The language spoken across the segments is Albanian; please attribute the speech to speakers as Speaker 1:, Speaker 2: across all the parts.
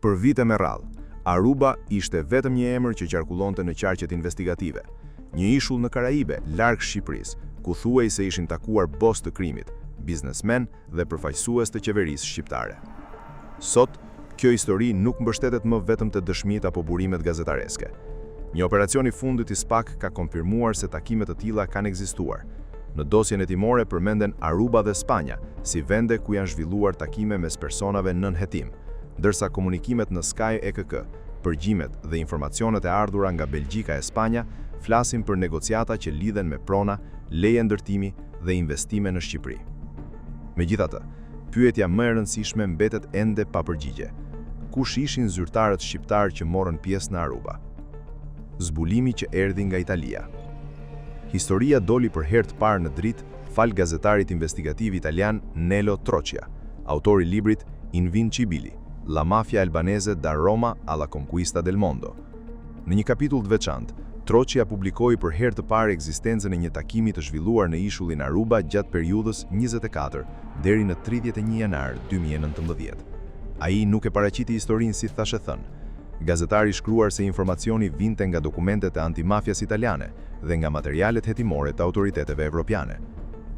Speaker 1: Për vite me radhë, Aruba ishte vetëm një emër që qarkullonte në qarqet investigative. Një ishull në Karaibe, larg Shqipërisë, ku thuaj se ishin takuar bos të krimit, biznesmen dhe përfaqësues të qeverisë shqiptare. Sot, kjo histori nuk mbështetet më vetëm te dëshmitë apo burimet gazetareske. Një operacion i fundit i SPAK ka konfirmuar se takime të tilla kanë ekzistuar. Në dosjen hetimore përmenden Aruba dhe Spanja si vende ku janë zhvilluar takime mes personave nën hetim, ndërsa komunikimet në Sky EKK, përgjimet dhe informacionet e ardhura nga Belgjika e Spanja flasin për negociata që lidhen me prona, leje ndërtimi dhe investime në Shqipëri. Megjithatë, pyetja më e rëndësishme mbetet ende pa përgjigje. Kush ishin zyrtarët shqiptar që morën pjesë në Aruba? Zbulimi që erdhi nga Italia. Historia doli për herë të parë në dritë fal gazetarit investigativ italian Nello Trocchia, autori i librit Invincibili, La mafia albanese da Roma alla conquista del mondo. Në një kapitull të veçantë, Trocchia publikoi për herë të parë ekzistencën e një takimi të zhvilluar në ishullin Aruba gjatë periudhës 24 deri në 31 janar 2019. Ai nuk e paraqiti historinë si thashë thënë. Gazetari shkruar se informacioni vinte nga dokumentet e antimafias italiane dhe nga materialet hetimore të autoriteteve evropiane.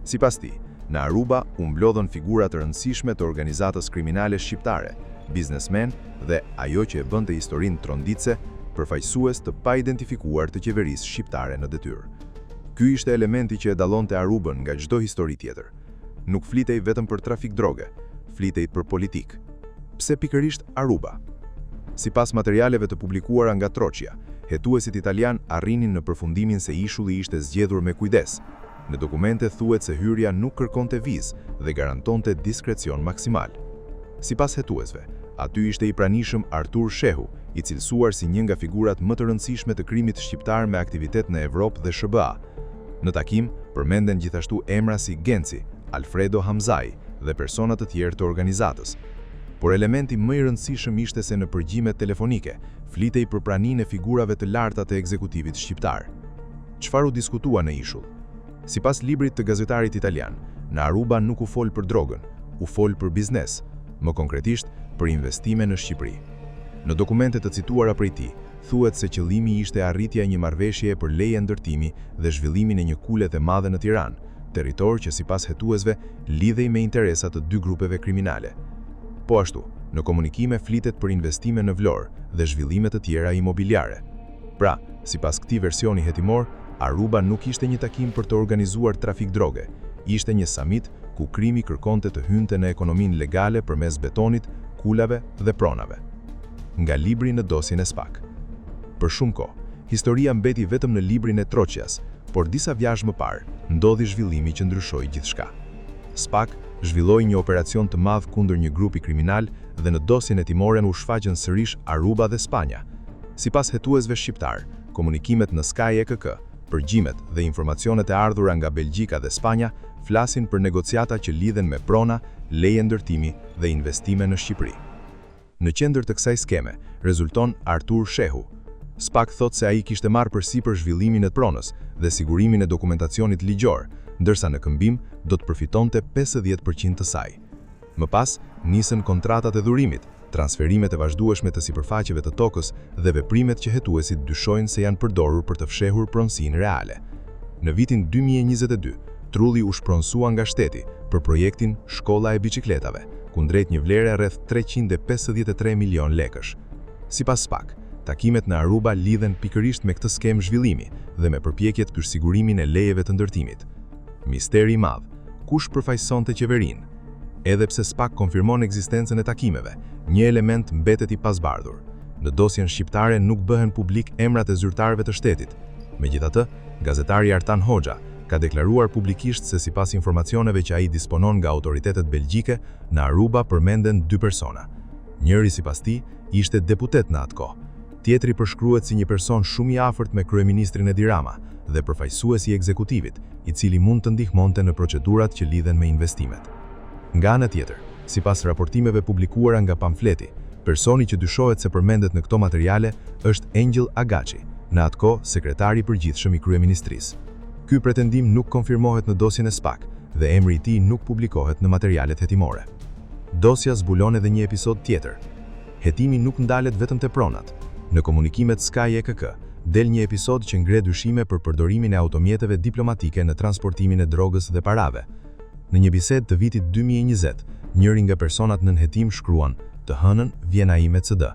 Speaker 1: Sipas tij, në Aruba u mblodhën figura të rëndësishme të organizatës kriminale shqiptare, biznesmen dhe ajo që e bënte historinë tronditse, përfaqësues të pa identifikuar të qeverisë shqiptare në detyrë. Ky ishte elementi që e dallonte Arubën nga çdo histori tjetër. Nuk flitej vetëm për trafik droge, flitej për politik. Pse pikërisht Aruba? Sipas materialeve të publikuara nga Trocchia, hetuesit italian arrinin në përfundimin se ishulli ishte zgjedhur me kujdes. Në dokumente thuhet se hyrja nuk kërkonte vizë dhe garantonte diskrecion maksimal. Sipas hetuesve, aty ishte i pranishëm Artur Shehu, i cilësuar si një nga figurat më të rëndësishme të krimit shqiptar me aktivitet në Evropë dhe SBA. Në takim, përmenden gjithashtu emra si Genci, Alfredo Hamzai dhe persona të tjerë të organizatës. Por elementi më i rëndësishëm ishte se në përgjimet telefonike, flitej për praninë e figurave të larta të ekzekutivit shqiptar. Çfarë u diskutua në ishull? Sipas librit të gazetarit italian, në Aruba nuk u fol për drogën, u fol për biznes, më konkretisht për investime në Shqipëri. Në dokumentet të cituara prej tij, thuhet se qëllimi ishte arritja e një marrëveshjeje për leje ndërtimi dhe zhvillimin e një kule të madhe në Tiranë, territor që sipas hetuesve lidhej me interesa të dy grupeve kriminale. Po ashtu, në komunikime flitet për investime në Vlorë dhe zhvillime të tjera imobiliare. Pra, sipas këtij versioni hetimor, Aruba nuk ishte një takim për të organizuar trafik droge, ishte një samit ku krimi kërkonte të hynte në ekonominë legale përmes betonit, kulave dhe pronave. Nga libri në dosjen e SPAK. Për shumë kohë, historia mbeti vetëm në librin e Trocchias, por disa vjazh më parë, ndodhi zhvillimi që ndryshoi gjithçka. SPAK zhvilloi një operacion të madh kundër një grupi kriminal dhe në dosjen hetimore u shfaqën sërish Aruba dhe Spanja. Sipas hetuesve shqiptar, komunikimet në Sky EKK, përgjimet dhe informacionet e ardhura nga Belgjika dhe Spanja flasin për negociata që lidhen me prona, leje ndërtimi dhe investime në Shqipëri. Në qendër të kësaj skeme rezulton Artur Shehu. SPAK thot se ai kishte marrë përsipër zhvillimin e pronës dhe sigurimin e dokumentacionit ligjor, ndërsa në këmbim do të përfitonte 50% të saj. Më pas, nisën kontratat e dhurimit, transferimet e vazhdueshme të sipërfaqeve të tokës dhe veprimet që hetuesit dyshojnë se janë përdorur për të fshehur pronësinë reale. Në vitin 2022, trulli u shpronsua nga shteti për projektin Shkolla e biçikletave, kundrejt një vlere rreth 353 milion lekësh. Sipas SPAK, takimet në Aruba lidhen pikërisht me këtë skemë zhvillimi dhe me përpjekjet për sigurimin e lejeve të ndërtimit. Misteri i madh, kush përfaqësonte qeverinë? Edhe pse SPAK konfirmon ekzistencën e takimeve, një element mbetet i pasbardhur. Në dosjen shqiptare nuk bëhen publik emrat e zyrtarëve të shtetit. Megjithatë, gazetari Artan Hoxha ka deklaruar publikisht se sipas informacioneve që ai disponon nga autoritetet belgjike, në Aruba përmenden dy persona. Njëri sipas tij ishte deputet në atë kohë. Tjetri përshkruhet si një person shumë i afërt me kryeministrin Edi Rama dhe përfaqësues i ekzekutivit, i cili mund të ndihmonte në procedurat që lidhen me investimet. Nga ana tjetër, sipas raportimeve publikuara nga pamfleti, personi që dyshohet se përmendet në këto materiale është Angel Agaci, në atë kohë sekretari i përgjithshëm i kryeministrisë. Ky pretendim nuk konfirmohet në dosjen e SPAK dhe emri i tij nuk publikohet në materialet hetimore. Dosja zbulon edhe një episod tjetër. hetimi nuk ndalet vetëm te pronat. Në komunikimet Sky EKK, del një episod që ngre dyshime për përdorimin e automjeteve diplomatike në transportimin e drogës dhe parave. Në një bisedë të vitit 2020, njëri nga personat nën hetim shkruan: "Të hënën vjen ai me CD."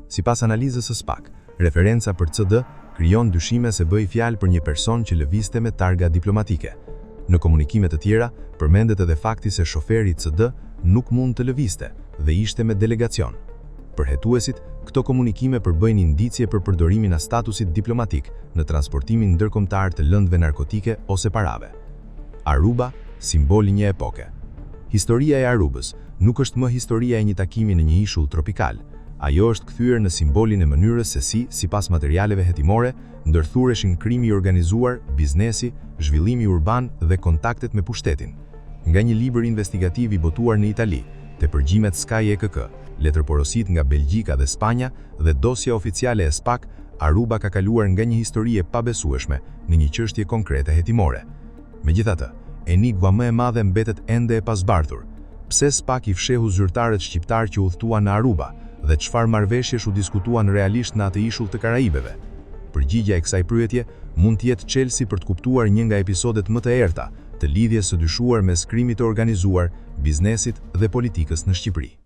Speaker 1: Sipas analizës së SPAK, referenca për CD krijon dyshime se bëi fjalë për një person që lëvizte me targa diplomatike. Në komunikime të tjera, përmendet edhe fakti se shoferi CD nuk mund të lëvizte dhe ishte me delegacion. Për hetuesit, këto komunikime përbëjnë indicje për përdorimin e statusit diplomatik në transportimin ndërkombëtar të lëndëve narkotike ose parave. Aruba, simboli një epoke. Historia e Arubës nuk është më historia e një takimi në një ishull tropikal. Ajo është kthyer në simbolin e mënyrës se si, sipas materialeve hetimore, ndërthureshin krimi i organizuar, biznesi, zhvillimi urban dhe kontaktet me pushtetin. Nga një libër investigativ i botuar në Itali, tepërgjimet Sky EKK, letërporosit nga Belgjika dhe Spanja dhe dosja oficiale e SPAK, Aruba ka kaluar nga një histori e pabesueshme në një çështje konkrete hetimore. Megjithatë, enigma më e madhe mbetet ende e pasbartur. Pse SPAK i fshehu zyrtarët shqiptar që udhëtuan në Aruba dhe çfarë marrëveshjesh u diskutuan realisht në atë ishull të Karajibeve? Përgjigjja e kësaj pyetje mund të jetë çelësi për të kuptuar një nga episodet më të errta të lidhjes së dyshuar mes krimit të organizuar, biznesit dhe politikës në Shqipëri.